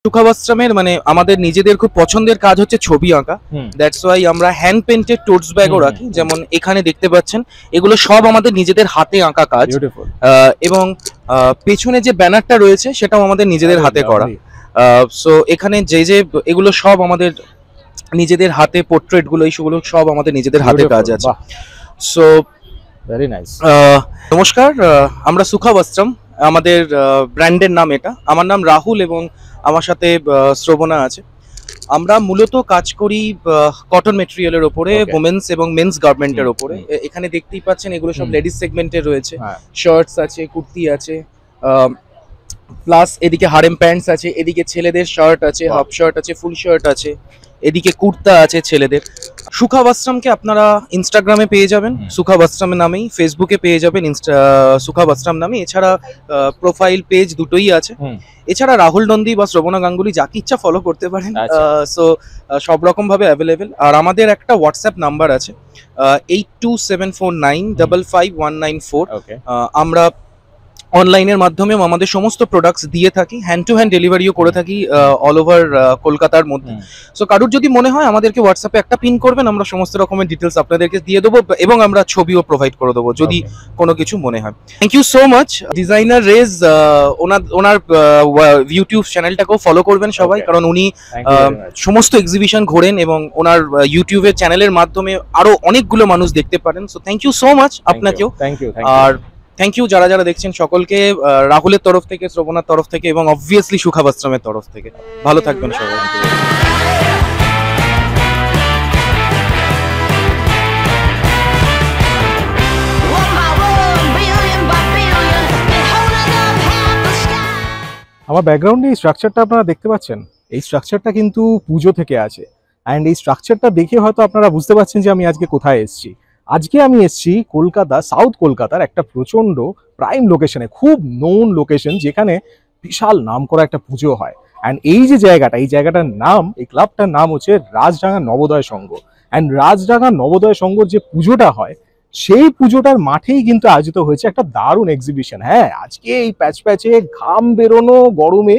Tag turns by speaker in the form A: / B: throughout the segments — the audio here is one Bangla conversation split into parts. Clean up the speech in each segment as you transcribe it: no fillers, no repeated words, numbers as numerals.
A: সুখাবস্ত্রামের মানে আমাদের নিজেদের খুব পছন্দের কাজ হচ্ছে ছবি আঁকা। দ্যাটস ওয়াই আমরা হ্যান্ড পেন্টেড টোটস ব্যাগও রাখি, যেমন এখানে দেখতে পাচ্ছেন এগুলো সব আমাদের নিজেদের হাতে আঁকা কাজ। এবং পেছনে যে ব্যানারটা রয়েছে সেটাও আমাদের নিজেদের হাতে করা। সো এখানে যে যে এগুলো সব আমাদের নিজেদের হাতে, পোর্ট্রেট গুলো এইগুলো সব আমাদের নিজেদের হাতে কাজ আছে। So
B: very nice.
A: নমস্কার, আমরা সুখাবস্ত্রাম, আমাদের ব্র্যান্ডের নাম এটা। আমার নাম রাহুল এবং আমার সাথে শ্রবণা আছে। আমরা মূলত কাজ করি কটন মেটেরিয়ালের ওপরে, ওমেন্স এবং মেন্স গার্মেন্টের ওপরে। এখানে দেখতেই পাচ্ছেন এগুলো সব লেডিস সেগমেন্টের রয়েছে। শার্টস আছে, কুর্তি আছে, প্লাস এদিকে হারেম প্যান্টস আছে, এদিকে ছেলেদের শার্ট আছে, হাফ শার্ট আছে, ফুল শার্ট আছে, এদিকে কুর্তা আছে ছেলেদের। সুখাবস্ত্রামকে আপনারা ইনস্টাগ্রামে পেয়ে যাবেন সুখাবস্ত্রাম নামেই, ফেসবুকে পেয়ে যাবেন সুখাবস্ত্রাম নামে। এছাড়া প্রোফাইল পেজ দুটোই আছে। এছাড়া রাহুল নন্দী বা শ্রবণা গাঙ্গুলি যাকে ইচ্ছা ফলো করতে পারেন। সো সব রকম ভাবে অ্যাভেলেবেল। আর আমাদের একটা হোয়াটসঅ্যাপ নাম্বার আছে 8274955194। আমরা অনলাইনের মাধ্যমেও আমাদের সমস্ত প্রোডাক্টস দিয়ে থাকি, হ্যান্ড টু হ্যান্ড ডেলিভারিও করে থাকি অল ওভার কলকাতার মধ্যে। সো কারোর যদি মনে হয় আমাদেরকে হোয়াটসঅ্যাপে একটা পিন করবেন, আমরা সমস্ত রকমের ডিটেলস আপনাদেরকে দিয়ে দেবো এবং আমরা ছবিও প্রোভাইড করে দেবো যদি কোনো কিছু মনে হয়। Thank you so much designer রেজ। ওনার ইউটিউব চ্যানেলটাকেও ফলো করবেন সবাই, কারণ উনি সমস্ত এক্সিবিশন ঘোরেন এবং ওনার ইউটিউবের চ্যানেলের মাধ্যমে আরো অনেকগুলো মানুষ দেখতে পারেন। So thank you so much আপনাকেও। আর থ্যাংক ইউ যারা যারা দেখছেন সকলকে, রাহুলের তরফ থেকে, শ্রবণার তরফ থেকে এবং অবভিয়াসলি সুখাবস্ত্রামের তরফ থেকে। ভালো থাকবেন সবাই।
B: আমার ব্যাকগ্রাউন্ডে এই স্ট্রাকচারটা আপনারা দেখতে পাচ্ছেন, এই স্ট্রাকচারটা কিন্তু পুজো থেকে আছে। অ্যান্ড এই স্ট্রাকচারটা দেখে হয়তো আপনারা বুঝতে পারছেন যে আমি আজকে কোথায় এসেছি। আজকে আমি এসেছি কলকাতা, সাউথ কলকাতার একটা প্রচণ্ড প্রাইম লোকেশনে, খুব নোন লোকেশন, যেখানে বিশাল নাম করা একটা পুজো হয়। অ্যান্ড এই যে জায়গাটা, এই জায়গাটার নাম, এই ক্লাবটার নাম হচ্ছে রাজডাঙ্গা নবোদয় সংঘ। অ্যান্ড রাজডাঙ্গা নবোদয় সংঘর যে পুজোটা হয়, সেই পুজোটার মাঠেই কিন্তু আয়োজিত হয়েছে একটা দারুণ এক্সিবিশন। হ্যাঁ, আজকে এই প্যাচে ঘাম বেরোনো গরমে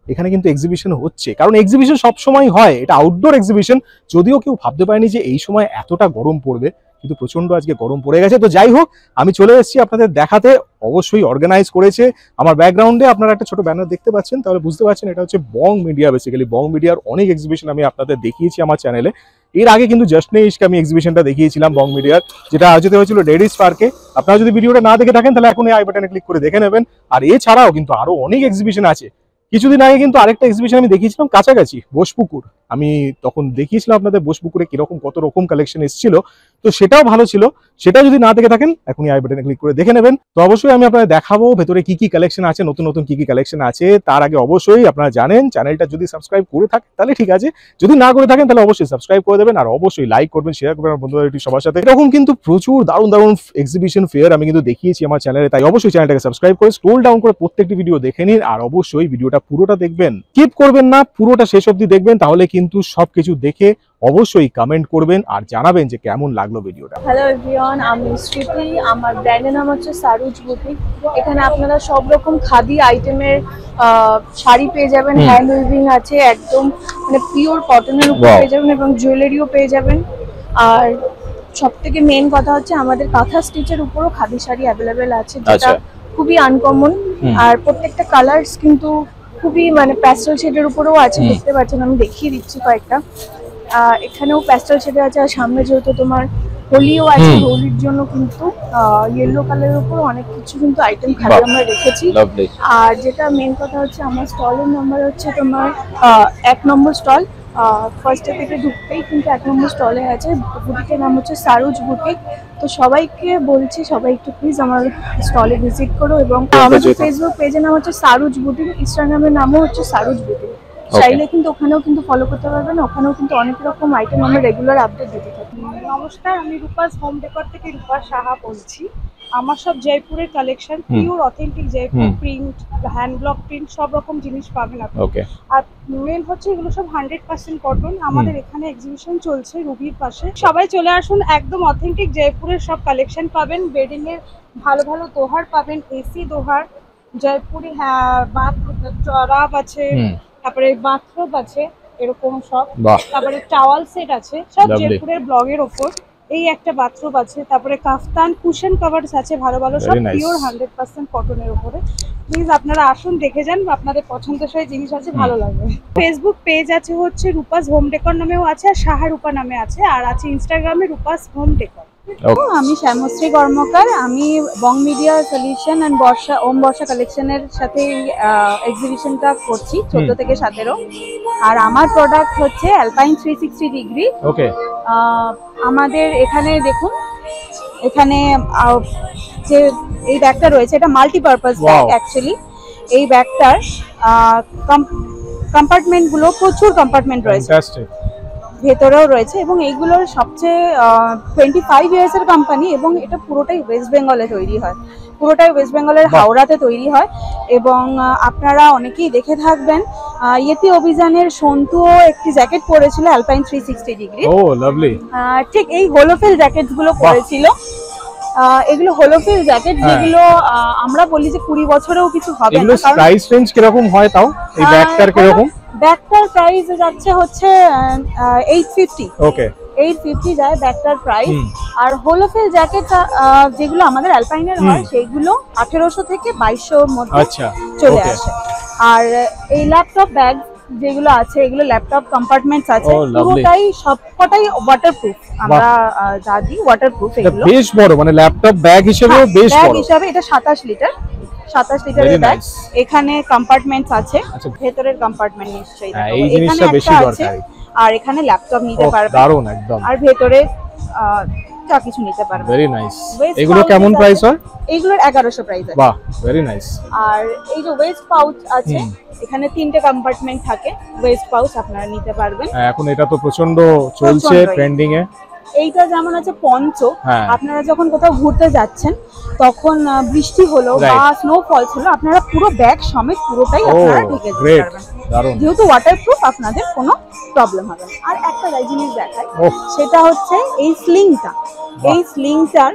B: এখানে কিন্তু এক্সিবিশন হচ্ছে, কারণ এক্সিবিশন সবসময় হয়, এটা আউটডোর এক্সিবিশন। যদিও কেউ ভাবতে পারেনি যে এই সময় এতটা গরম পড়বে, কিন্তু প্রচন্ড আজকে গরম পড়ে গেছে। তো যাই হোক, আমি চলে এসেছি আপনাদের দেখাতে। অবশ্যই অর্গানাইজ করেছে। আমার ব্যাকগ্রাউন্ডে আপনারা একটা ছোট ব্যানার দেখতে পাচ্ছেন, তাহলে বুঝতে পারছেন এটা হচ্ছে বং মিডিয়া। বেসিক্যালি বং মিডিয়ার অনেক এক্সিবিশন আমি আপনাদের দেখিয়েছি আমার চ্যানেলে। এর আগে কিন্তু জাস্ট নে ইশকে আমি এক্সিবিশনটা দেখিয়েছিলাম বং মিডিয়ার, যেটা আয়োজিত হয়েছিল লেডিস পার্কে। আপনারা যদি ভিডিওটা না দেখে থাকেন তাহলে এখন এই আই বাটনে ক্লিক করে দেখে নেবেন। আর এছাড়াও কিন্তু আরো অনেক এক্সিবিশন আছে। কিছুদিন আগে কিন্তু আরেকটা এক্সিবিশন আমি দেখিয়েছিলাম কাছাকাছি, বোসপুকুর। আমি তখন দেখিয়েছিলাম আপনাদের বোসপুকুরে কিরকম কত রকম কালেকশন এসেছিল, তো সেটাও ভালো ছিল। সেটা যদি না দেখে থাকেন এখনই আই বাটনে ক্লিক করে দেখে নেবেন। তো অবশ্যই আমি আপনাদের দেখাবো ভেতরে কি কি কালেকশন আছে, নতুন নতুন কি কি কালেকশন আছে। তার আগে অবশ্যই আপনারা জানেন চ্যানেলটা যদি সাবস্ক্রাইব করে থাকেন তাহলে ঠিক আছে, যদি না করে থাকেন তাহলে অবশ্যই সাবস্ক্রাইব করে দেবেন। আর অবশ্যই লাইক করবেন, শেয়ার করবেন আমার বন্ধুদের সবার সাথে। এরকম কিন্তু প্রচুর দারুণ দারুণ এক্সিবিশন ফেয়ার আমি কিন্তু দেখিয়েছি আমার চ্যানেলে, তাই অবশ্যই চ্যানেলটাকে সাবস্ক্রাইব করে স্ক্রল ডাউন করে প্রত্যেকটি ভিডিও দেখে নিন। আর অবশ্যই ভিডিওটা পুরোটা দেখবেন, স্কিপ করবেন না, পুরোটা শেষ অবধি দেখবেন। তাহলে কিন্তু সবকিছু দেখে অবশ্যই কমেন্ট করবেন আর জানাবেন যে কেমন লাগলো ভিডিওটা।
C: হ্যালো এভরিওয়ান, আমি শ্রীতি। আমার ব্র্যান্ডের নাম হচ্ছে সারুজ বুটিক। এখানে আপনারা সব রকম খাদি আইটেমের শাড়ি পেয়ে যাবেন, হ্যান্ড উইভিং আছে, একদম মানে পিওর কটনের উপর পেয়ে যাবেন এবং জুয়েলারিও পেয়ে যাবেন। আর সব থেকে মেন কথা হচ্ছে আমাদের কাঁথা স্টিচের উপরও খাদি শাড়ি অ্যাভেলেবেল আছে, যেটা খুবই আনকমন। আর প্রত্যেকটা কালার্স কিন্তু খুবই মানে প্যাস্টেল শেডের উপরেও আছে, দেখতে পাচ্ছেন, আমি দেখিয়ে দিচ্ছি কয়েকটা। এখানেও প্যাস্টেল শেডে আছে। আর সামনে যেহেতু তোমার হোলিও আছে, হোলির জন্য কিন্তু ইয়েলো কালারের উপর অনেক কিছু কিন্তু আইটেম খালি আমরা রেখেছি। আর যেটা মেন কথা হচ্ছে আমার স্টলের নাম্বার হচ্ছে তোমার 1 নম্বর স্টল। ফার্স্টে থেকে ঢুকতেই কিন্তু 1 নম্বর স্টলে আছে। বুটিকের নাম হচ্ছে সারুজ বুটিক। তো সবাইকে বলছি সবাই একটু প্লিজ আমার স্টলে ভিজিট করো। এবং আমাদের ফেসবুক পেজের নাম হচ্ছে সারুজ বুটিক, ইনস্টাগ্রামের নামও হচ্ছে সারুজ বুটিক। চাইলে কিন্তু ওখানেও কিন্তু ফলো করতে পারবেন। ওখানেও কিন্তু অনেক রকম আইটেম আমরা রেগুলার আপডেট দিতে থাকি।
D: নমস্কার, আমি রূপাস হোম ডেকর থেকে রূপা সাহা বলছি। আমার সব জয়পুরের collection, pure authentic Jaipur print, hand block print, সব রকম জিনিস পাবেন আপনি। আর মেন হচ্ছে এগুলো সব 100% কটন। আমাদের এখানে এক্সিবিশন চলছে রুবির পাশে, সবাই চলে আসুন। একদম অথেন্টিক জয়পুরের সব কালেকশন পাবেন। বেডিং এর ভালো ভালো দোহার পাবেন, এসি দোহার, জয়পুরি বাত চড়াব আছে, তারপরে বাথরোব আছে এরকম সব,
B: বাহ,
D: তারপরে টাওয়াল সেট আছে সব
B: Lovely.
D: জয়পুরের ব্লগের ওপর। এই একটা বাথরোব আছে, তারপরে কাফতান কুশন কভারস আছে ভালো ভালো সব
B: Very nice.
D: পিওর 100% কটনের উপরে। প্লিজ আপনারা আসুন, দেখে যান, আপনাদের পছন্দসই জিনিস আছে, ভালো লাগবে। ফেসবুক পেজ আছে হচ্ছে রূপাস হোম ডেকর নামেও আছে, আর সাহা রূপা নামে আছে, আর আছে ইনস্টাগ্রামে রূপাস হোম ডেকর।
C: আমি শ্যামশ্রী কর্মকার, আমি বং মিডিয়া সলিউশন এন্ড বর্ষা কালেকশনের সাথে এক্সিবিশনটা করছি 14 থেকে 17। আর আমার প্রোডাক্ট হচ্ছে অ্যালপাইন 360 ডিগ্রি।
B: ওকে,
C: আমাদের এখানে দেখুন, এখানে যে এই ব্যাগটা রয়েছে এটা মাল্টিপারপাস ব্যাগ
B: Wow.
C: অ্যাকচুয়ালি। এই ব্যাগটার কম্পার্টমেন্টগুলো প্রচুর কম্পার্টমেন্ট রয়েছে,
B: ফ্যান্টাস্টিক।
C: ভেতরেও রয়েছে, এবং এইগুলোর সবচেয়ে 25 ইয়ার্সের কোম্পানি, এবং এটা পুরোটাই ওয়েস্ট বেঙ্গলে তৈরি হয়, পুরোটাই ওয়েস্ট বেঙ্গলের হাওড়াতে তৈরি হয়। এবং আপনারা অনেকেই দেখে থাকবেন ইয়েতি অভিযানের সন্তুও একটি জ্যাকেট পরেছিল অ্যালপাইন 360 ডিগ্রি।
B: ও লাভলি।
C: ঠিক এই হোলোফিল জ্যাকেট গুলো পরেছিল। এগুলো হোলোফিল জ্যাকেট, যেগুলো আমরা বলি যে 20 বছরেও কিছু হবে
B: এগুলো
C: না।
B: প্রাইস রেঞ্জ কিরকম হয় তাও? এই ব্যাগটার কিরকম?
C: ব্যাগটার প্রাইস যাচ্ছে হচ্ছে 850।
B: ওকে,
C: 850 যায় ব্যাগটার প্রাইস। আর হোলোফিল জ্যাকেট যেগুলো আমাদের অ্যালপাইনের হয় সেগুলো 1800 থেকে 2200 এর মধ্যে
B: আচ্ছা,
C: চলে
B: okay.
C: আসে। আর এই ল্যাপটপ ব্যাগ যেগুলো আছে, এগুলো ল্যাপটপ কম্পার্টমেন্টস আছে,
B: Oh, lovely.
C: পুরোটাই সবকটাই ওয়াটারপ্রুফ। আমরা যা দিই ওয়াটারপ্রুফ
B: এটা
C: এগুলো।
B: বেশ বড়, মানে ল্যাপটপ ব্যাগ হিসেবেও বেশ
C: ব্যাগ
B: বড়।
C: হিসাবে এটা 27 লিটার, 27 লিটারের
B: Very
C: ব্যাগ।
B: nice.
C: এখানে কম্পার্টমেন্টস আছে,
B: আচ্ছা।
C: ভেতরের কম্পার্টমেন্ট নিশ্চয়ই
B: হ্যাঁ,
C: দেখাবো।
B: এই জিনিসটা
C: এখানে
B: বেশি
C: একটা আছে,
B: দরকারি।
C: আর এখানে ল্যাপটপ নিতে
B: ওহ,
C: পারবে,
B: দারুণ একদম।
C: আর ভেতরে যা কিছু নিতে পারবে।
B: Very nice.
C: Waist
B: এগুলো
C: pouches
B: কেমন
C: আছে।
B: প্রাইস হয়?
C: এইগুলোর 1100 প্রাইস আছে।
B: বাহ, ভেরি নাইস।
C: আর এই যে ওয়েস্ট পাউচ আছে, এখানে 3টে কম্পার্টমেন্ট থাকে, ওয়েস্ট পাউচ আপনারা নিতে পারবেন।
B: এখন এটা তো প্রচন্ড চলছে
C: প্রচণ্ডই।
B: ট্রেন্ডিং এ।
C: এইটা যেমন আছে পঞ্চ,
B: হ্যাঁ।
C: আপনারা যখন কোথাও ঘুরতে যাচ্ছেন তখন বৃষ্টি হলো
B: Right.
C: বা স্নো ফলস হলো, আপনারা পুরো ব্যাগ সমেত পুরোটাই
B: ও
C: আপনারা ঢেকে দিতে
B: গ্রেট,
C: পারবেন,
B: দারুণ।
C: যেহেতু ওয়াটারপ্রুফ আপনাদের কোনো প্রবলেম হবে না। আর একটা জিনিস দেখাই,
B: ওহ,
C: সেটা হচ্ছে এই স্লিংটা। এই স্লিংটার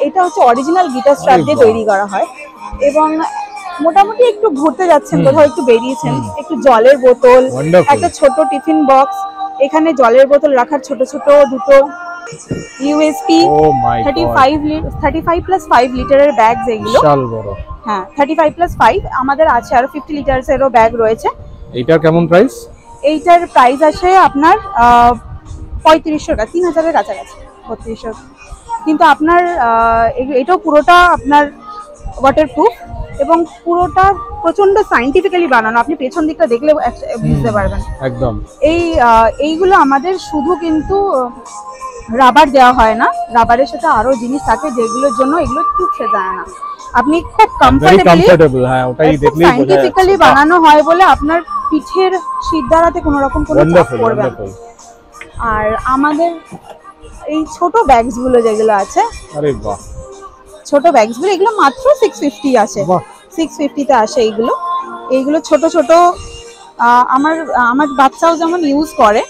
C: এটা হচ্ছে অরিজিনাল গিটার স্ট্র্যাপ দিয়ে
B: বাহ।
C: তৈরি করা হয়। এবং মোটামুটি একটু ঘুরতে যাচ্ছেন, কোথাও একটু বেরিয়েছেন, একটু জলের বোতল,
B: Wonderful.
C: একটা ছোট টিফিন বক্স, এখানে জলের বোতল রাখার ছোট ছোট দুটো ইউএসপি
B: ও মাই গড,
C: 35 প্লাস 5 লিটারের ব্যাগ যেগুলো।
B: বিশাল বড়।
C: হ্যাঁ, 35 প্লাস 5 আমাদের আছে, আর 50 লিটারসেরও ব্যাগ রয়েছে।
B: এইটার কেমন প্রাইস?
C: এইটার প্রাইস আছে আপনার 3500 টাকা, 3000 এর কাছাকাছি, 3200। কিন্তু আপনার এটাও পুরোটা আপনার ওয়াটারপ্রুফ এবং পুরোটা প্রচন্ড সাইন্টিফিক্যালি বানানো। আপনি পেছন দিকটা দেখলে বুঝতে পারবেন
B: একদম।
C: এইগুলো আমাদের শুধু কিন্তু রাবার দেওয়া হয় না, রাবারের সাথে আরো জিনিস থাকে যেগুলোর জন্য এগুলো চুপসে যায় না। আপনি খুব
B: ভেরি
C: কমফোর্টেবলি,
B: কমফোর্টেবল। হ্যাঁ, ওটাই দেখলেই বোঝা যাচ্ছে।
C: সাইন্টিফিক্যালি বানানো হয় বলে আপনার পিঠের শিরদাঁড়াতে কোনো রকম কোনো চাপ
B: ওয়ান্ডারফুল,
C: পড়বে না।
B: ওয়ান্ডারফুল।
C: আর আমাদের এই ছোট ব্যাগস গুলো যেগুলো আছে,
B: আরে বাহ,
C: ছোট ব্যাগস গুলো, এগুলো মাত্র 650 আসে,
B: বাহ।
C: 650 তে আসে এইগুলো ছোট ছোট। আমার বাচ্চাও যেমন ইউজ করে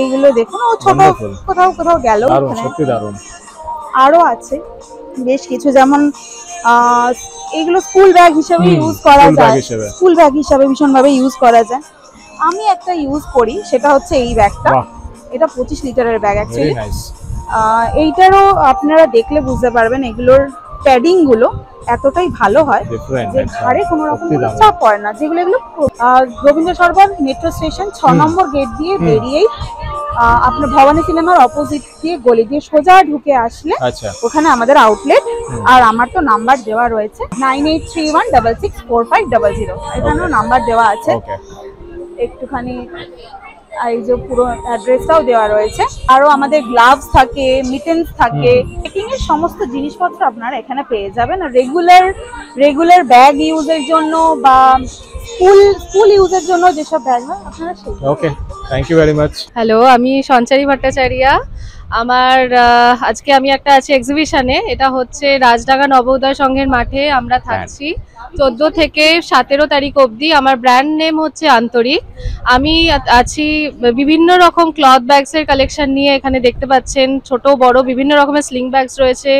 C: এইগুলো, দেখুন ও ছোট
B: Wonderful.
C: কোথাও কোথাও গেল।
B: দারুণ, সত্যি দারুণ।
C: আরো আছে বেশ কিছু, যেমন এইগুলো স্কুল ব্যাগ হিসেবে ইউজ করা
B: school bag
C: যায়,
B: হিসেবে।
C: স্কুল ব্যাগ হিসেবে ভীষণভাবে ইউজ করা যায়। আমি একটা ইউজ করি, সেটা হচ্ছে এই ব্যাগটা।
B: বাহ,
C: এটা 25 লিটারের ব্যাগ
B: ভেরি
C: অ্যাকচুয়ালি।
B: নাইস।
C: এইটারও আপনারা দেখলে বুঝতে পারবেন, এগুলোর প্যাডিং গুলো এতটাই ভালো হয়
B: ডিফারেন্ট,
C: যে ঘাড়ে কোনো রকম
B: সত্যি
C: কোনো
B: দারুণ।
C: চাপ পড়ে না। যেগুলো গোবিন্দ সরবর মেট্রো স্টেশন 6 নম্বর গেট দিয়ে বেরিয়েই আপনার ভবানী সিনেমার অপোজিট দিয়ে গলি দিয়ে সোজা ঢুকে আসলে
B: আচ্ছা,
C: ওখানে আমাদের আউটলেট। আর আমার তো নাম্বার দেওয়া রয়েছে 9831664500, এখানেও নাম্বার দেওয়া আছে।
B: ওকে।
C: একটুখানি এই যে পুরো অ্যাড্রেসটাও দেওয়া রয়েছে। আরো আমাদের গ্লাভস থাকে, মিটেন্স থাকে, পেকিং এর সমস্ত জিনিসপত্র আপনারা এখানে পেয়ে যাবেন। আর রেগুলার ব্যাগ ইউজের জন্য বা স্কুল ইউজের জন্য যেসব ব্যাগ হয় আপনারা সেই।
B: Okay, thank you very much.
E: Hello, আমি সঞ্চারী ভট্টাচার্যা।
C: আমার আজকে আমি একটা আছে এক্সিবিশনে, এটা হচ্ছে রাজডাঙ্গা নবোদয় সংঘের মাঠে আমরা থাকছি 14 থেকে 17 তারিখ অবধি। আমার ব্র্যান্ড নেম হচ্ছে আন্তরিক। আমি আছি বিভিন্ন রকম ক্লথ ব্যাগস এর কালেকশন নিয়ে, এখানে দেখতে পাচ্ছেন ছোট বড় বিভিন্ন রকমের স্লিং ব্যাগস রয়েছে,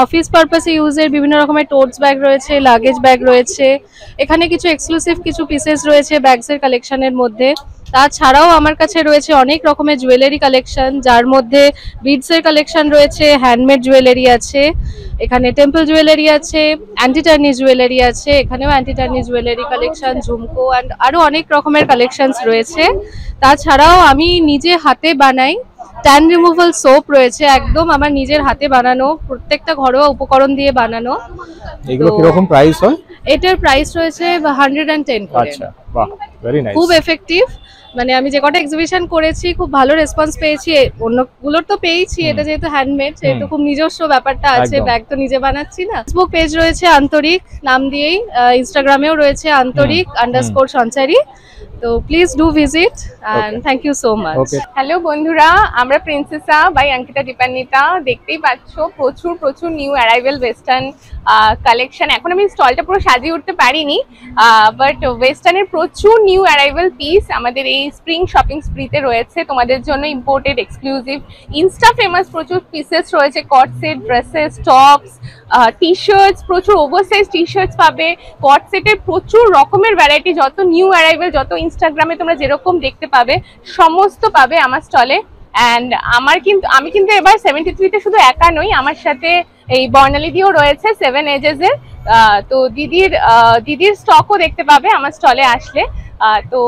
C: অফিস পারপাসে ইউজের বিভিন্ন রকমের টোটস ব্যাগ রয়েছে, লাগেজ ব্যাগ রয়েছে। এখানে কিছু এক্সক্লুসিভ কিছু পিসেস রয়েছে ব্যাগস এর কালেকশনের মধ্যে। তাছাড়াও আমার কাছে রয়েছে অনেক রকমের জুয়েলারি কালেকশন, যার মধ্যে বিডস এর কালেকশন রয়েছে, হ্যান্ডমেড জুয়েলারি আছে, এখানে টেম্পল জুয়েলারি আছে, অ্যান্টি টার্নি জুয়েলারি আছে, এখানেও anti tarnish jewellery collection, jhumka and আরো অনেক রকমের কালেকশনস রয়েছে। তাছাড়াও আমি নিজে হাতে বানাই ট্যান রিমুভাল সোপ রয়েছে, একদম আমার নিজের হাতে বানানো, প্রত্যেকটা ঘরোয়া উপকরণ দিয়ে বানানো।
B: এগুলো
C: তো
B: কি রকম প্রাইস হয়?
C: এটার প্রাইস রয়েছে 110 করে।
B: আচ্ছা, বাহ, ভেরি নাইস।
C: খুব এফেক্টিভ, মানে আমি যে কটা এক্সিবিশন করেছি খুব ভালো রেসপন্স পেয়েছি। অন্যগুলোর তো পেয়েছি, এটা যেহেতু হ্যান্ডমেড সেহেতু খুব নিজস্ব ব্যাপারটা আছে,
B: একদম।
C: ব্যাগ তো নিজে বানাচ্ছি না। ফেসবুক পেজ রয়েছে আন্তরিক নাম দিয়েই, ইনস্টাগ্রামেও রয়েছে আন্তরিক _ সঞ্চারী। তো please do visit and thank you so much.
B: Okay,
E: hello বন্ধুরা, আমরা প্রিন্সেসা বাই অঙ্কিতা দীপান্বিতা। দেখতেই পাচ্ছ প্রচুর নিউ অ্যারাইভেল ওয়েস্টার্ন কালেকশন। এখন আমি স্টলটা পুরো সাজিয়ে উঠতে পারিনি, বাট ওয়েস্টার্নের প্রচুর নিউ অ্যারাইভেল পিস আমাদের এই স্প্রিং শপিং স্প্রিতে রয়েছে তোমাদের জন্য। ইম্পোর্টেড এক্সক্লুসিভ ইনস্টা ফেমাস প্রচুর পিসেস রয়েছে, co-ord set, dresses, tops, T shirts, প্রচুর ওভারসাইজ টি শার্টস পাবে। কট সেটের প্রচুর রকমের ভ্যারাইটি, যত নিউ অ্যারাইভেল, যত ইনস্টাগ্রামে তোমরা যেরকম দেখতে পাবে সমস্ত পাবে আমার স্টলে। অ্যান্ড আমি কিন্তু এবার 73-তে শুধু একা নই, আমার সাথে এই বর্ণালী দিও রয়েছে 7 এজেস এর। তো দিদির স্টকও দেখতে পাবে আমার স্টলে আসলে। তো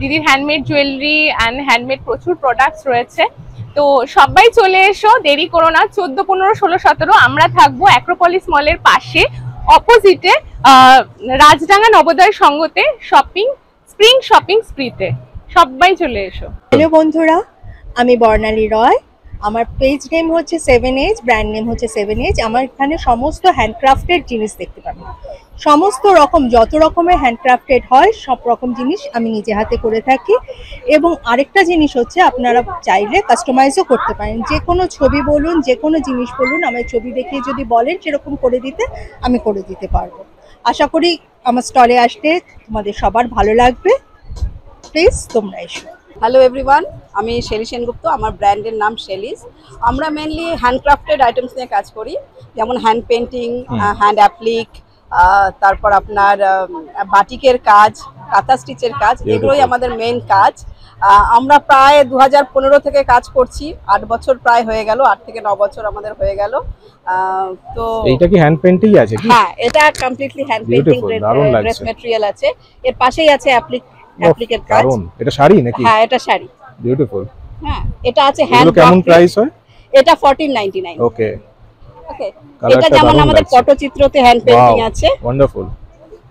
E: দিদির হ্যান্ডমেড জুয়েলারি অ্যান্ড হ্যান্ডমেড প্রচুর প্রোডাক্টস রয়েছে। তো সবাই চলে এসো, দেরি করো না। 14, 15, 16, 17 আমরা থাকবো অ্যাক্রোপলিস মলের পাশে অপোজিটে রাজডাঙ্গা নবোদয় সংঘতে স্প্রিং শপিং স্প্রিতে। সবাই চলে এসো।
F: হ্যালো বন্ধুরা, আমি বর্ণালী রয়। আমার পেজ নেম হচ্ছে 7 ব্র্যান্ড নেম হচ্ছে 7 আমার এখানে সমস্ত হ্যান্ডক্রাফটেড জিনিস দেখতে পাবেন। সমস্ত রকম যত রকমের হ্যান্ডক্রাফটেড হয় সব রকম জিনিস আমি নিজে হাতে করে থাকি। এবং আরেকটা জিনিস হচ্ছে আপনারা চাইলে কাস্টমাইজও করতে পারেন, যে কোনো ছবি বলুন, যে কোনো জিনিস বলুন, আমার ছবি দেখিয়ে যদি বলেন সেরকম করে দিতে আমি করে দিতে পারবো। আশা করি আমার স্টলে আসলে তোমাদের সবার ভালো লাগবে। প্লিজ তোমরা এসো।
G: হ্যালো এভরিওয়ান, আমি শেলি সেনগুপ্ত। আমার ব্র্যান্ডের নাম শেলিস। আমরা মেনলি হ্যান্ডক্রাফটেড আইটেমস নিয়ে কাজ করি, যেমন হ্যান্ড পেন্টিং, হ্যান্ড অ্যাপ্লিক, তারপর আপনার বাটিকের কাজ, কাঁথা স্টিচের কাজ, এগুলোই আমাদের মেন কাজ। আমরা প্রায় 2015 থেকে কাজ করছি, 8 বছর প্রায় হয়ে গেল, 8 থেকে 9 বছর আমাদের হয়ে গেল। তো
B: এইটা কি হ্যান্ড পেন্টিং আছে কি?
G: হ্যাঁ, এটা completely hand painting dress material আছে। এর পাশেই আছে অ্যাপ্লিকের কাজ।
B: এটা শাড়ি নাকি?
G: হ্যাঁ, এটা শাড়ি।
B: বিউটিফুল।
G: হ্যাঁ, এটা আছে হ্যান্ড।
B: কেমন প্রাইস হয়?
G: এটা 1499।
B: ওকে,
G: ওকে। এটা যেমন আমাদের পটচিত্রতে হ্যান্ড পেইন্টিং আছে।
B: ওয়ান্ডারফুল।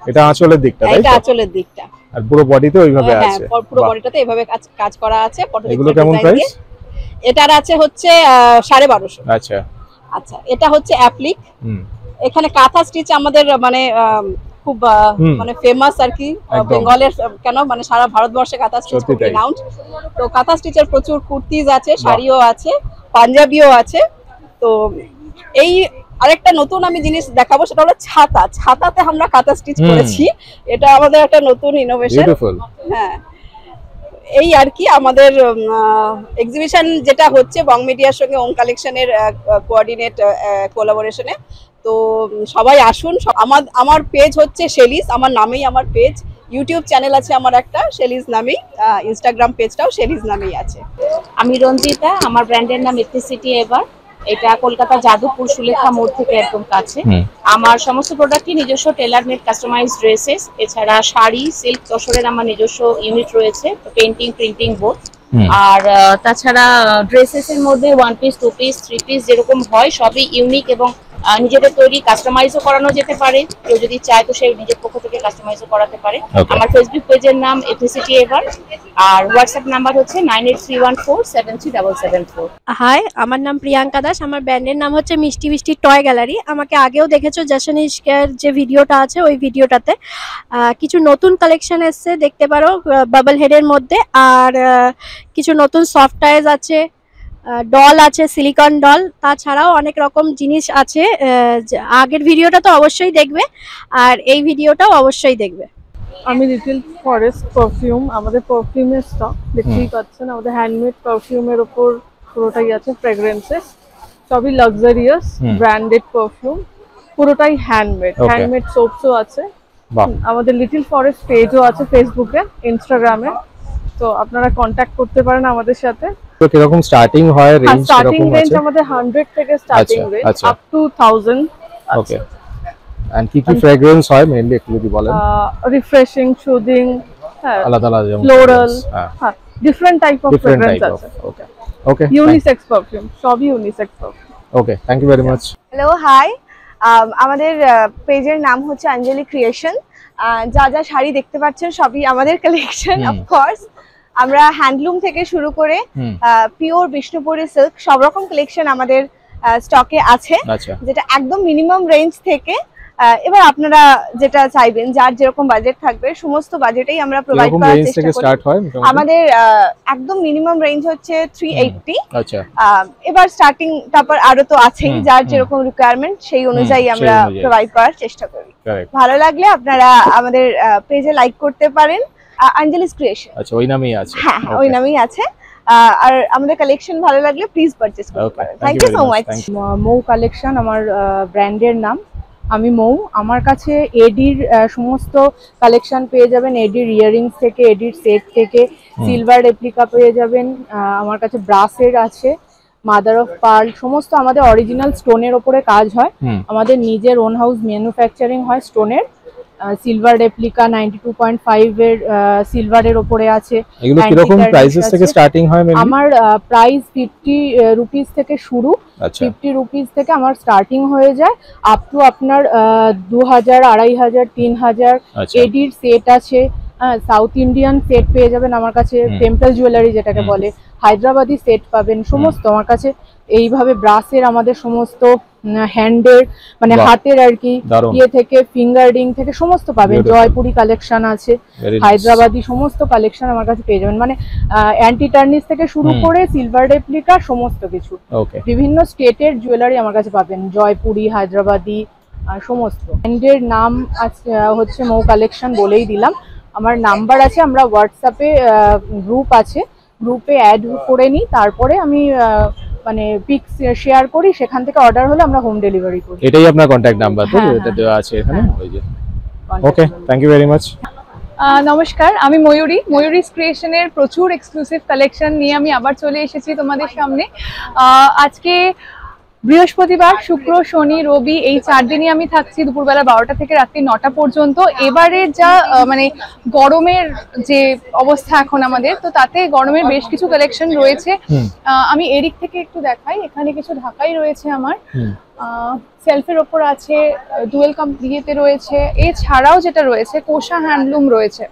B: এটা আঁচলের দিকটা, তাই তো?
G: এটা আঁচলের দিকটা।
B: আর পুরো বডিতে ওইভাবে আছে?
G: হ্যাঁ, পুরো বডিটাতে এইভাবে কাজ করা আছে পটচিত্র।
B: এগুলো কেমন প্রাইস?
G: এটার আছে হচ্ছে 1250।
B: আচ্ছা
G: আচ্ছা, এটা হচ্ছে অ্যাপ্লিক। এখানে কাঁথা স্টিচ আমাদের মানে খুব মানে ফেমাস আর কি, বেঙ্গলের কেন মানে সারা ভারতবর্ষে কাঁথা স্টিচ খুব রিনাউন্ড। তো কাঁথা স্টিচের প্রচুর কুর্তিজ আছে, শাড়িও আছে, পাঞ্জাবিও আছে। তো এই আরেকটা নতুন আমি জিনিস দেখাবো, সেটা হলো ছাতা। ছাতাতে আমরা কাঁথা স্টিচ করেছি, এটা আমাদের একটা নতুন ইনোভেশন। হ্যাঁ, এই আর কি আমাদের এক্সিবিশন যেটা হচ্ছে বং মিডিয়ার সঙ্গে ওং কালেকশনের কোঅর্ডিনেট কোলাবোরেশনে। তো সবাই আসুন। আমার পেজ হচ্ছে শেলিস, আমার নামেই আমার পেজ। ইউটিউব চ্যানেল আছে আমার একটা, শেলিস নামেই। ইনস্টাগ্রাম পেজটাও শেলিস নামেই আছে।
H: আমি রঞ্জিতা, আমার ব্র্যান্ডের নাম ইলেকট্রিসিটি এভার। এটা কলকাতা যাদবপুর সুলেখা মোড় থেকে একদম কাছে। আমার সমস্ত প্রোডাক্টই নিজস্ব টেলার মেড কাস্টমাইজড ড্রেসেস, এছাড়া শাড়ি, সিল্ক, তসরের আমার নিজস্ব ইউনিট রয়েছে, পেন্টিং, প্রিন্টিং বোথ। আর তাছাড়া ড্রেসেস এর মধ্যে 1 পিস, 2 পিস, 3 পিস যেরকম হয় সবই ইউনিক এবং নিজেদের তৈরি, কাস্টমাইজও করানো যেতে পারে। কেউ যদি চায় তো সে নিজের পক্ষ থেকে কাস্টমাইজও করাতে পারে। আমার ফেসবুক পেজের নাম ইলেকট্রিসিটি এভার, আর হোয়াটসঅ্যাপ নাম্বার হচ্ছে 9831473774।
I: হাই, আমার নাম প্রিয়াঙ্কা দাস। আমার ব্র্যান্ডের নাম হচ্ছে মিষ্টি মিষ্টি টয় গ্যালারি। আমাকে আগেও দেখেছো জশন ইশকের যে ভিডিওটা আছে ওই ভিডিওটাতে। কিছু নতুন কালেকশন এসছে, দেখতে পারো বাবল হেডের মধ্যে। আর কিছু নতুন সফট টয়েজ আছে, ডল আছে, সিলিকন ডল, তাছাড়াও অনেক রকম জিনিস আছে। আগের ভিডিওটা তো অবশ্যই দেখবে, আর এই ভিডিওটাও অবশ্যই দেখবে।
C: আমি লিটল ফরেস্ট পারফিউম, আমাদের পারফিউমের স্টক দেখতেই পাচ্ছেন, আমাদের হ্যান্ডমেড পারফিউমের ওপর পুরোটাই আছে, ফ্রেগ্রেন্সেস সবই লাক্সারিয়াস ব্র্যান্ডেড পারফিউম, পুরোটাই হ্যান্ডমেড। হ্যান্ডমেড সোপসও আছে। আমাদের লিটল ফরেস্ট পেজও আছে ফেসবুকে, ইনস্টাগ্রামে, তো আপনারা কন্ট্যাক্ট করতে পারেন আমাদের সাথে।
B: তো কিরকম স্টার্টিং হয়, রেঞ্জ
C: স্টার্টিং
B: কিরকম
C: রেঞ্জ
B: আছে?
C: আমাদের 100 থেকে starting range up to 1000।
B: Okay, and কি কি ফ্রেগ্রেন্স হয় মেইনলি একটু যদি বলেন?
C: রিফ্রেশিং, সুদিং,
B: আলাদা আলাদা যেমন
C: ফ্লোরাল, হ্যাঁ ডিফারেন্ট টাইপ অফ ফ্রেগ্রেন্স আছে।
B: ওকে ওকে,
C: ইউনিসেক্স পারফিউম, সবই unisex perfume.
B: Okay, thank you very much.
J: Hello, hi, আমাদের পেজের নাম হচ্ছে অঞ্জলি ক্রিয়েশন। যা যা শাড়ি দেখতে পাচ্ছেন সবই আমাদের কালেকশন। অফকোর্স আমরা হ্যান্ডলুম থেকে শুরু করে পিওর বিষ্ণুপুরি সিল্ক সব রকম কালেকশন আমাদের স্টকে আছে, যেটা একদম মিনিমাম রেঞ্জ থেকে এবার আপনারা যেটা চাইবেন, যার যেরকম বাজেট থাকবে সমস্ত বাজেটেই আমরা প্রোভাইড করার চেষ্টা করি। আমাদের একদম মিনিমাম রেঞ্জ হচ্ছে 380। আচ্ছা, এবার স্টার্টিং তারপর আরো তো আছেই, যার যেরকম রিকোয়ারমেন্ট সেই অনুযায়ী আমরা প্রোভাইড করার চেষ্টা করি। ভালো লাগলে আপনারা আমাদের পেজে লাইক করতে পারেন, অঞ্জলিস ক্রিয়েশন।
B: আচ্ছা, ওই নামেই আছে?
J: হ্যাঁ, ওই নামেই আছে। আর আমাদের কালেকশন ভালো লাগলে প্লিজ পারচেজ করতে পারেন। Thank you so much.
K: Mou collection আমার ব্র্যান্ডের নাম। আমি মৌ, আমার কাছে এডির সমস্ত কালেকশন পেয়ে যাবেন, এডির ইয়াররিংস থেকে, এডির সেট থেকে, সিলভার রেপ্লিকা পেয়ে যাবেন। আমার কাছে ব্রাসের আছে, মাদার অফ পার্ল, সমস্ত আমাদের অরিজিনাল স্টোনের ওপরে কাজ হয়। আমাদের নিজের ওন হাউস ম্যানুফ্যাকচারিং হয় স্টোনের। সিলভার রেপ্লিকা 92.5 এর সিলভারের ওপরে আছে।
B: এগুলো কি রকম প্রাইসেস থেকে স্টার্টিং হয়?
K: আমার প্রাইস 50 রুপিস থেকে শুরু। 50 রুপিস থেকে আমার স্টার্টিং হয়ে যায় আপ টু আপনার 2000, 2500, 3000। এডির সেট আছে, সাউথ ইন্ডিয়ান সেট পেয়ে যাবেন আমার কাছে, টেম্পল জুয়েলারি যেটাকে বলে, হায়দ্রাবাদি সেট পাবেন সমস্ত আমার কাছে। এইভাবে ব্রাসের আমাদের সমস্ত হ্যান্ডের মানে হাতের আর কি ইয়ে থেকে ফিঙ্গার রিং থেকে সমস্ত পাবেন। জয়পুরি কালেকশন আছে, হায়দ্রাবাদি সমস্ত কালেকশন আমার কাছে পেয়ে যাবেন, মানে অ্যান্টি টার্নিশ থেকে শুরু করে সিলভার রেপ্লিকা সমস্ত কিছু। বিভিন্ন স্টেটের জুয়েলারি আমার কাছে পাবেন, জয়পুরি, হায়দ্রাবাদি সমস্ত। ব্র্যান্ডের নাম হচ্ছে মৌ কালেকশন বলেই দিলাম। আমার নাম্বার আছে, আমরা হোয়াটসঅ্যাপে গ্রুপ আছে, গ্রুপে অ্যাড করে নিই, তারপরে আমি মানে পিক শেয়ার করি, সেখান থেকে অর্ডার হলে আমরা হোম ডেলিভারি করি।
B: এটাই আপনার কন্টাক্ট নাম্বার তো, এটা দেওয়া আছে এখানে ওই যে। ওকে, থ্যাংক ইউ ভেরি মাচ।
E: নমস্কার, আমি ময়ূরী, ময়ূরীস ক্রিয়েশনের প্রচুর এক্সক্লুসিভ কালেকশন নিয়ে আমি আবার চলে এসেছি তোমাদের সামনে। আজকে বৃহস্পতিবার, শুক্র, শনি, রবি এই 4 দিনই আমি থাকছি, দুপুরবেলা 12টা থেকে রাত্রি 9টা পর্যন্ত। এবারের যা মানে গরমের যে অবস্থা এখন আমাদের, তো তাতে গরমের বেশ কিছু কালেকশন রয়েছে। আমি এদিক থেকে একটু দেখাই, এখানে কিছু ঢাকাই রয়েছে আমার, সেলফের ওপর আছে, ডুয়েল কাম্পিয়েতে রয়েছে। এছাড়াও যেটা রয়েছে কোষা হ্যান্ডলুম রয়েছে,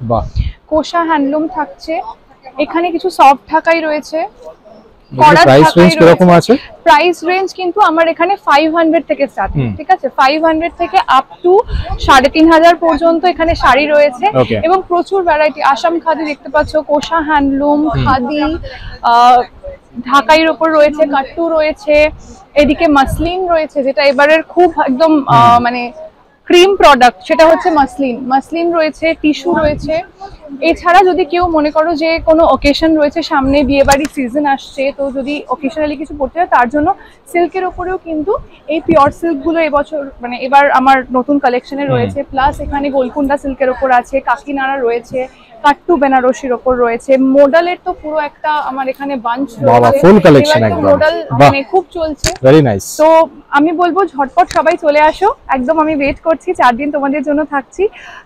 E: কোষা হ্যান্ডলুম থাকছে। এখানে কিছু সফট ঢাকাই রয়েছে। প্রাইস রেঞ্জ কিন্তু আমার এখানে 500 থেকে স্টার্ট, ঠিক আছে? 500 থেকে আপ টু 3500 পর্যন্ত এখানে শাড়ি রয়েছে, এবং প্রচুর ভ্যারাইটি। আসাম খাদি দেখতে পাচ্ছ, কোষা হ্যান্ডলুম, খাদি, ঢাকাইয়ের উপর রয়েছে, কাট্টু রয়েছে, এদিকে মাসলিন রয়েছে, যেটা এবারের খুব একদম মানে ক্রিম প্রোডাক্ট, সেটা হচ্ছে মাসলিন। মাসলিন রয়েছে, টিস্যু রয়েছে। এছাড়া যদি কেউ মনে করো যে কোনো অকেশন রয়েছে সামনে, বিয়ে বাড়ির সিজন আসছে, তো যদি অকেশনালি কিছু পড়তে হয় তার জন্য সিল্কের ওপরেও কিন্তু এই পিওর সিল্কগুলো এবছর মানে এবার আমার নতুন কালেকশনে রয়েছে। প্লাস এখানে গোলকুন্ডা সিল্কের ওপর আছে, কাকিনাড়া রয়েছে, কাট্টু বেনারসির ওপর রয়েছে। মোডালের তো পুরো একটা আমার এখানে বাঞ্চ রয়েছে,
B: ফুল কালেকশন একদম
E: মোডাল মানে খুব চলছে,
B: ভেরি নাইস।
E: তো আমি বলবো ঝটপট সবাই চলে আসো, একদম আমি ওয়েট করছি, 4 দিন তোমাদের জন্য থাকছি,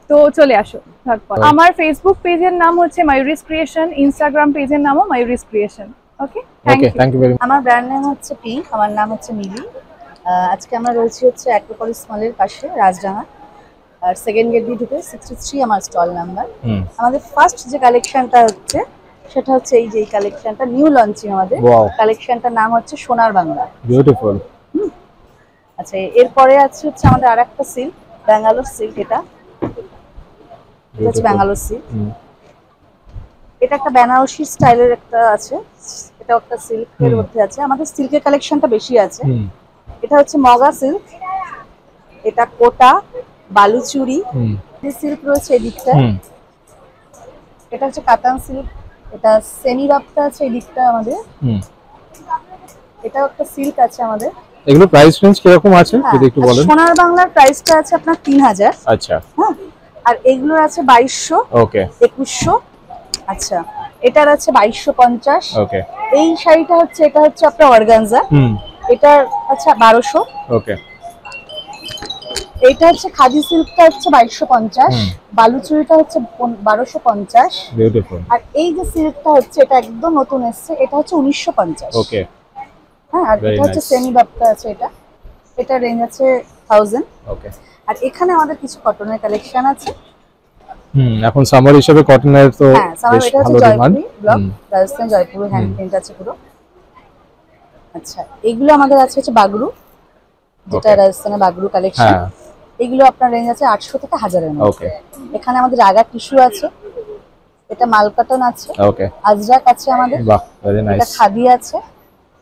E: তো চলে আসো ঝটপট। আমার ফেসবুক পেজের নাম হচ্ছে ময়ূরীস ক্রিয়েশন, ইনস্টাগ্রাম পেজের নামও Mayuri's creation. Okay, thank you.
L: আমার ব্র্যান্ড নেম হচ্ছে পিঙ্ক, আমার নাম হচ্ছে মিলি। আজকে আমরা রয়েছি হচ্ছে অ্যাক্রোপলিস মলের পাশে, রাজডাঙ্গা, আর সেকেন্ড গেট দিয়ে ঢুকে 63 আমার স্টল নাম্বার। আমাদের ফার্স্ট যে কালেকশনটা হচ্ছে সেটা হচ্ছে এই যে কালেকশনটা, নিউ লঞ্চিং আমাদের কালেকশনটার নাম হচ্ছে সোনার বাংলা, বিউটিফুল। আচ্ছা, এরপরে আছে হচ্ছে আমাদের আরেকটা সিল্ক, ব্যাঙ্গালোর সিল্ক। এটা হচ্ছে ব্যাঙ্গালোর সিল্ক, এটা একটা বেনারসি স্টাইলের একটা আছে, এটা একটা সিল্কের মধ্যে আছে, আমাদের সিল্কের কালেকশনটা বেশি আছে। এটা হচ্ছে মগা সিল্ক, এটা কোটা, বালুচুরি, সিল্ক রয়েছে এদিকটা। এটা হচ্ছে কাতান সিল্ক, এটা সেমি বাপ্তা আছে এদিকটা আমাদের। এটা একটা সিল্ক আছে আমাদের।
B: এগুলো প্রাইস রেঞ্জ কিরকম আছে যদি একটু বলেন?
L: সোনার বাংলার প্রাইসটা আছে আপনার 3000।
B: আচ্ছা,
L: হ্যাঁ, আর এগুলোর আছে 2200,
B: ওকে,
L: 2100। আচ্ছা, এটার আছে 2250।
B: ওকে,
L: এই শাড়িটা হচ্ছে, এটা হচ্ছে আপনার অর্গানজা, এটার আচ্ছা 1200।
B: ওকে,
L: এইটা হচ্ছে খাদি সিল্কটা হচ্ছে 2250, বালুচুরিটা হচ্ছে 1250।
B: বিউটিফুল।
L: আর এই যে সিল্কটা হচ্ছে এটা একদম নতুন এসেছে, এটা হচ্ছে 1950।
B: ওকে,
L: হ্যাঁ, আর এটা হচ্ছে সেমি বাপ্তা আছে, এটা রেঞ্জ আছে 1000।
B: ওকে।
L: আর এখানে আমাদের কিছু কটনের কালেকশন আছে।
B: এখন সামার হিসেবে কটনের তো
L: বেশ ভালো demand. Block Rajasthan Jaipur hand print আছে পুরো। আচ্ছা, এগুলো আমাদের আছে হচ্ছে বাগরু, যেটা রাজস্থানের বাগরু কালেকশন। এগুলো আপনার রেঞ্জ আছে 800 থেকে 1000 এর মধ্যে।
B: ওকে।
L: এখানে আমাদের আগা টিস্যু আছে, এটা মালকাটন আছে,
B: ওকে,
L: আজরাক আছে আমাদের।
B: বাহ, ভেরি নাইস।
L: এটা খাদি আছে।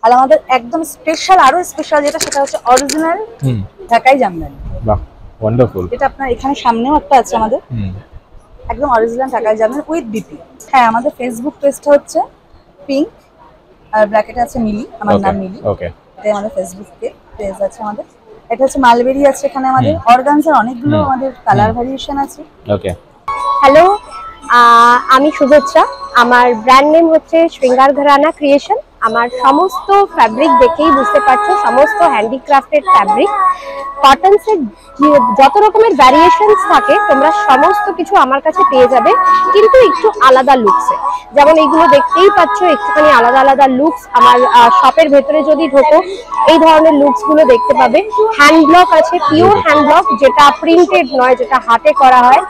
L: আর আমাদের একদম স্পেশাল, আরো স্পেশাল যেটা, সেটা হচ্ছে অরিজিনাল ঢাকাই জামদানি।
B: বাহ, ওয়ান্ডারফুল।
L: এটা আপনার এখানে সামনেও একটা আছে আমাদের, একদম অরিজিনাল ঢাকাই জামদানি উইথ বিপি। হ্যাঁ, আমাদের ফেসবুক পেজটা হচ্ছে পিঙ্ক আর ব্র্যাকেটে আছে মিলি, আমার নাম মিলি।
B: ওকে,
L: এটা আমাদের ফেসবুক পেজ আছে আমাদের। এটা হচ্ছে মালবেরি আছে এখানে আমাদের, অর্গানজার অনেকগুলো আমাদের কালার ভ্যারিয়েশন আছে।
B: ওকে।
I: হ্যালো, আমি শুভেচ্ছা। আমার ব্র্যান্ড নেম হচ্ছে শৃঙ্গার ঘরানা ক্রিয়েশন। আমার সমস্ত ফ্যাব্রিক দেখেই বুঝতে পারছো, সমস্ত হ্যান্ডিক্রাফটেড ফ্যাব্রিক। কটনসের যত রকমের ভ্যারিয়েশনস থাকে তোমরা সমস্ত কিছু আমার কাছে পেয়ে যাবে, কিন্তু একটু আলাদা লুকসে। যেমন এইগুলো দেখতেই পাচ্ছ, একটুখানি আলাদা আলাদা লুকস। আমার শপের ভেতরে যদি ঢোকো এই ধরনের লুকস গুলো দেখতে পাবে। হ্যান্ড ব্লক আছে, পিওর হ্যান্ড ব্লক, যেটা প্রিন্টেড নয়, যেটা হাতে করা হয়।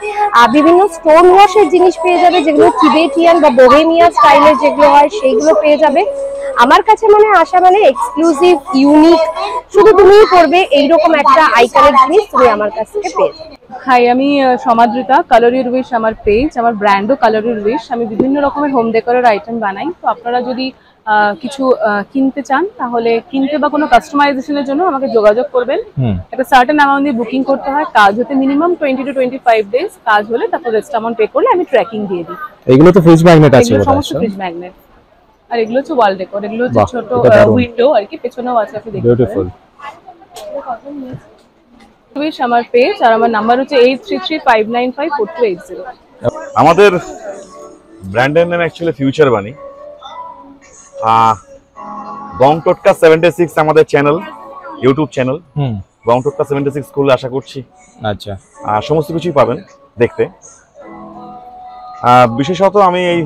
I: বিভিন্ন স্টোন ওয়াশের জিনিস পেয়ে যাবে, যেগুলো টিবেটিয়ান বা বোহেমিয়া স্টাইলের যেগুলো হয় সেইগুলো পেয়ে যাবে আমার কাছে। মানে আসা মানে এক্সক্লুসিভ, ইউনিক, শুধু তুমিই করবে এইরকম একটা আইকনিক জিনিস তুমি আমার কাছ থেকে পেয়ে যাবে।
K: হাই, আমি সমাদৃতা, কালারির উইশ আমার পেজ, আমার ব্র্যান্ডও কালারির উইশ। আমি বিভিন্ন রকমের হোম ডেকোরের আইটেম বানাই। তো আপনারা যদি কিছু কিনতে চান তাহলে কিনতে বা কোনো কাস্টমাইজেশনের জন্য আমাকে যোগাযোগ করবেন। একটা সার্টেন অ্যামাউন্ট দিয়ে বুকিং করতে হয়, কাজ হতে মিনিমাম 20 to 25 ডেজ, কাজ হলে তারপর রেস্ট অ্যামাউন্ট পে করলে আমি ট্র্যাকিং দিয়ে দিই।
B: এগুলো তো ফ্রিজ ম্যাগনেট আছে,
K: এগুলো সমস্ত ফ্রিজ ম্যাগনেট। আর এগুলো হচ্ছে ওয়াল ডেকোর, এগুলো হচ্ছে ছোট উইন্ডো আর কি, পেছনেও আছে, আপনি দেখতে পারেন।
B: বিউটিফুল।
K: উইশ আমার পেজ, আর আমার নাম্বার হচ্ছে 8335954280।
M: আমাদের ব্র্যান্ডের নাম অ্যাকচুয়ালি ফিউচার বাণী। বং টোটকা 76 আমাদের চ্যানেল, ইউটিউব চ্যানেল। বং টোটকা 76 খুললে আশা করছি
B: আচ্ছা
M: সমস্ত কিছুই পাবেন দেখতে। বিশেষত আমি এই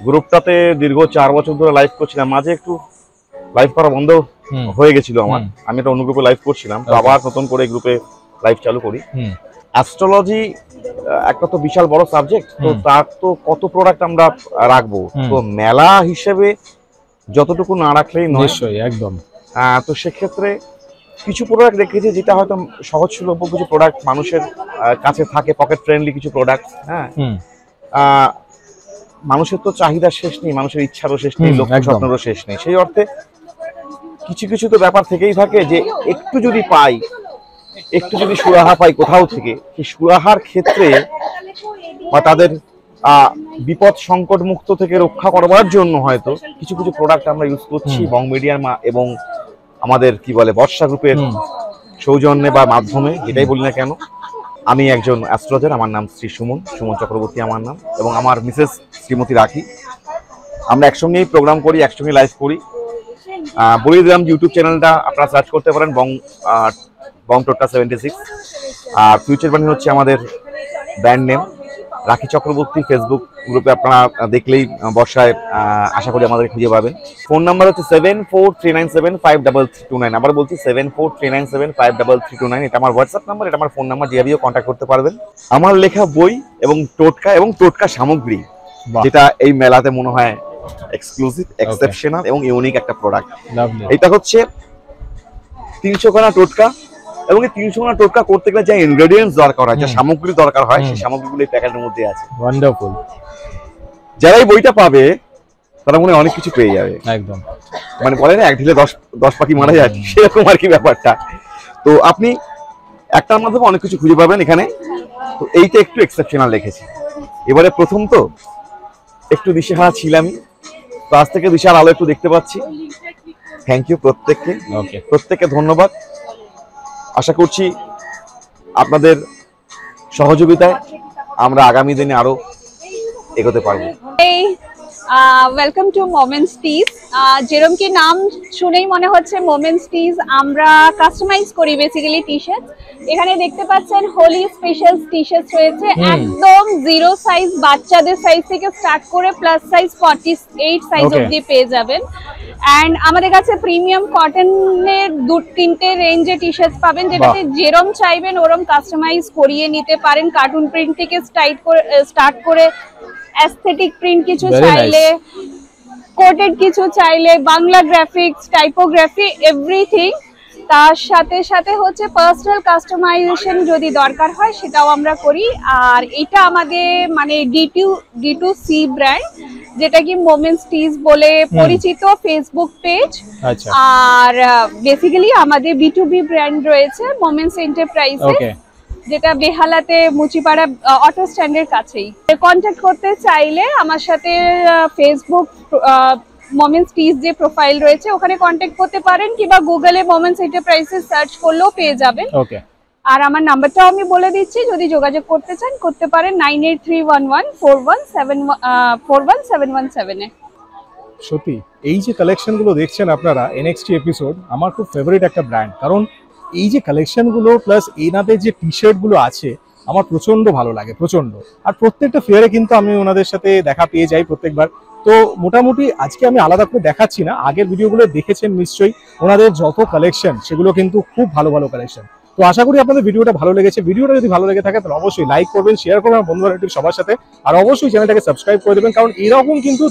M: গ্রুপটাতে দীর্ঘ 4 বছর ধরে লাইভ করছিলাম, মাঝে একটু লাইভ করা বন্ধ হয়ে গেছিল আমার। আমি একটা অন্য গ্রুপে লাইভ করছিলাম, তো আবার নতুন করে গ্রুপে লাইভ চালু করি। অ্যাস্ট্রোলজি একটা তো বিশাল বড় সাবজেক্ট, তো তার তো কত প্রোডাক্ট আমরা রাখবো, তো মেলা হিসেবে যতটুকু না রাখলেই নয়।
B: নিশ্চয়ই, একদম।
M: তো সেক্ষেত্রে কিছু প্রোডাক্ট রেখেছি যেটা হয়তো সহজলভ্য কিছু প্রোডাক্ট মানুষের কাছে থাকে, পকেট ফ্রেন্ডলি কিছু প্রোডাক্ট। হ্যাঁ, মানুষের তো চাহিদার শেষ নেই, মানুষের ইচ্ছারও শেষ নেই, লক্ষ্য স্বপ্নেরও শেষ নেই। সেই অর্থে কিছু কিছু তো ব্যাপার থেকেই থাকে যে একটু যদি পাই, একটু যদি সুরাহা পাই কোথাও থেকে, সেই সুরাহার ক্ষেত্রে বা তাদের বিপদ সংকট মুক্ত থেকে রক্ষা করবার জন্য হয়তো কিছু কিছু প্রোডাক্ট আমরা ইউজ করছি বং মিডিয়ার এবং আমাদের কি বলে বর্ষা গ্রুপের সৌজন্যে বা মাধ্যমে, যেটাই বলি না কেন। আমি একজন অ্যাস্ট্রোলজার, আমার নাম শ্রী সুমন চক্রবর্তী আমার নাম, এবং আমার মিসেস শ্রীমতী রাখি। আমরা একসঙ্গেই প্রোগ্রাম করি, একসঙ্গে লাইভ করি। বলে দিলাম ইউটিউব চ্যানেলটা আপনারা সার্চ করতে পারেন, বং টোটকা 76। আর ফিউচার বাণী হচ্ছে আমাদের ব্র্যান্ড নেম। রাখি চক্রবর্তী ফেসবুক গ্রুপে আপনারা দেখলেই বর্ষায় আশা করি আমাদের খুঁজে পাবেন। ফোন নাম্বার হচ্ছে 7439753329। আবার বলছি 7439753329। এটা আমার হোয়াটসঅ্যাপ নাম্বার, এটা আমার ফোন নাম্বার, যেভাবেও কন্ট্যাক্ট করতে পারবেন। আমার লেখা বই এবং টোটকা সামগ্রী, যেটা এই মেলাতে মনে হয় এক্সক্লুসিভ, এক্সেপশনাল এবং ইউনিক একটা প্রোডাক্ট। এটা হচ্ছে 300 খানা টোটকা, এবং এই 300 খানা টোটকা করতে গেলে যে ইনগ্রেডিয়েন্টস দরকার হয়, যে সামগ্রী দরকার হয়, সেই সামগ্রীগুলো এই প্যাকেটের মধ্যে আছে।
B: ওয়ান্ডারফুল।
M: যারা এই বইটা পাবে তারা মনে হয় অনেক কিছু পেয়ে যাবে।
B: একদম,
M: মানে বলে না এক ঢিলে 10 পাখি মারা যায়, সেরকম আর কি ব্যাপারটা। তো আপনি একটার মাধ্যমে অনেক কিছু খুঁজে পাবেন এখানে। তো এইটা একটু এক্সেপশনাল রেখেছি, এবারে প্রথম তো একটু দিশেহারা ছিলামই, তো আজ থেকে দিশার আলো একটু দেখতে পাচ্ছি। থ্যাংক ইউ প্রত্যেককে, প্রত্যেককে ধন্যবাদ। আশা করছি আপনাদের সহযোগিতায় আমরা আগামী দিনে আরো এগোতে পারবো।
G: ওয়েলকাম টু মোমেন্টস টিজ। যেরকম কি নাম শুনেই মনে হচ্ছে মোমেন্টস টিজ, আমরা কাস্টমাইজ করি বেসিক্যালি টি শার্ট। এখানে দেখতে পাচ্ছেন হোলি স্পেশাল টি শার্ট রয়েছে, একদম 0 সাইজ, বাচ্চাদের সাইজ থেকে স্টার্ট করে প্লাস সাইজ 48 সাইজ অবধি পেয়ে যাবেন। অ্যান্ড আমাদের কাছে প্রিমিয়াম কটনের 2-3টে রেঞ্জে টি শার্ট পাবেন, যেটাতে যেরম চাইবেন ওরম কাস্টমাইজ করিয়ে নিতে পারেন। কার্টুন প্রিন্ট থেকে স্টার্ট করে অ্যাস্থেটিক প্রিন্ট কিছু চাইলে, কোটেড কিছু চাইলে, বাংলা গ্রাফিক্স, টাইপোগ্রাফি, এভরিথিং। তার সাথে সাথে হচ্ছে পার্সোনাল কাস্টমাইজেশন যদি দরকার হয় সেটাও আমরা করি। আর এটা আমাদের মানে D2C ব্র্যান্ড, যেটা কি মোমেন্টস টিজ বলে পরিচিত ফেসবুক পেজ। আর বেসিক্যালি আমাদের B2B ব্র্যান্ড রয়েছে মোমেন্টস এন্টারপ্রাইজে, যেটা বেহালাতে মুচিপাড়া অটো স্ট্যান্ডের কাছেই। কন্ট্যাক্ট করতে চাইলে আমার সাথে ফেসবুক মোমেন্টস টিজ যে প্রোফাইল রয়েছে ওখানে কন্ট্যাক্ট করতে পারেন, কিংবা গুগলে মোমেন্টস এন্টারপ্রাইজেস সার্চ করলেও পেয়ে যাবেন। আর আমার নাম্বারটাও আমি বলে দিচ্ছি, যদি যোগাযোগ করতে চান করতে পারেন 9831141717 এ।
B: সত্যি এই যে কালেকশন গুলো দেখছেন আপনারা NXT এপিসোড, আমার খুব ফেভারিট একটা ব্র্যান্ড, কারণ এই যে কালেকশন গুলো প্লাস এনাদের যে টি শার্ট গুলো আছে আমার প্রচন্ড ভালো লাগে, প্রচন্ড। আর প্রত্যেকটা ফেয়ারে কিন্তু আমি ওনাদের সাথে দেখা পেয়ে যাই প্রত্যেকবার। তো মোটামুটি আজকে আমি আলাদা করে দেখাচ্ছি না, আগের ভিডিওগুলো দেখেছেন নিশ্চয়ই, ওনাদের যত কালেকশন সেগুলো কিন্তু খুব ভালো ভালো কালেকশন। তো আশা করি আপনাদের ভিডিওটা ভালো লেগেছে। ভিডিওটা যদি ভালো লেগে থাকে তাহলে অবশ্যই লাইক করবেন, শেয়ার করবেন আমার বন্ধু বান্ধব সবার সাথে, আর অবশ্যই চ্যানেলটাকে সাবস্ক্রাইব করে দেবেন, কারণ এরকম কিন্তু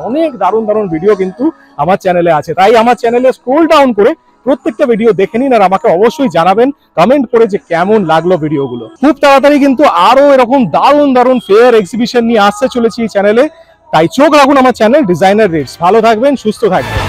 B: অনেক দারুণ ভিডিও কিন্তু আমার চ্যানেলে আছে। তাই আমার চ্যানেলে স্ক্রল ডাউন করে প্রত্যেকটা ভিডিও দেখে নিন, আর আমাকে অবশ্যই জানাবেন কমেন্ট করে যে কেমন লাগলো ভিডিওগুলো। খুব তাড়াতাড়ি কিন্তু আরো এরকম দারুণ ফেয়ার এক্সিবিশন নিয়ে আসতে চলেছি এই চ্যানেলে, তাই চোখ রাখুন আমার চ্যানেল ডিজাইনার রেটস। ভালো থাকবেন, সুস্থ থাকবেন।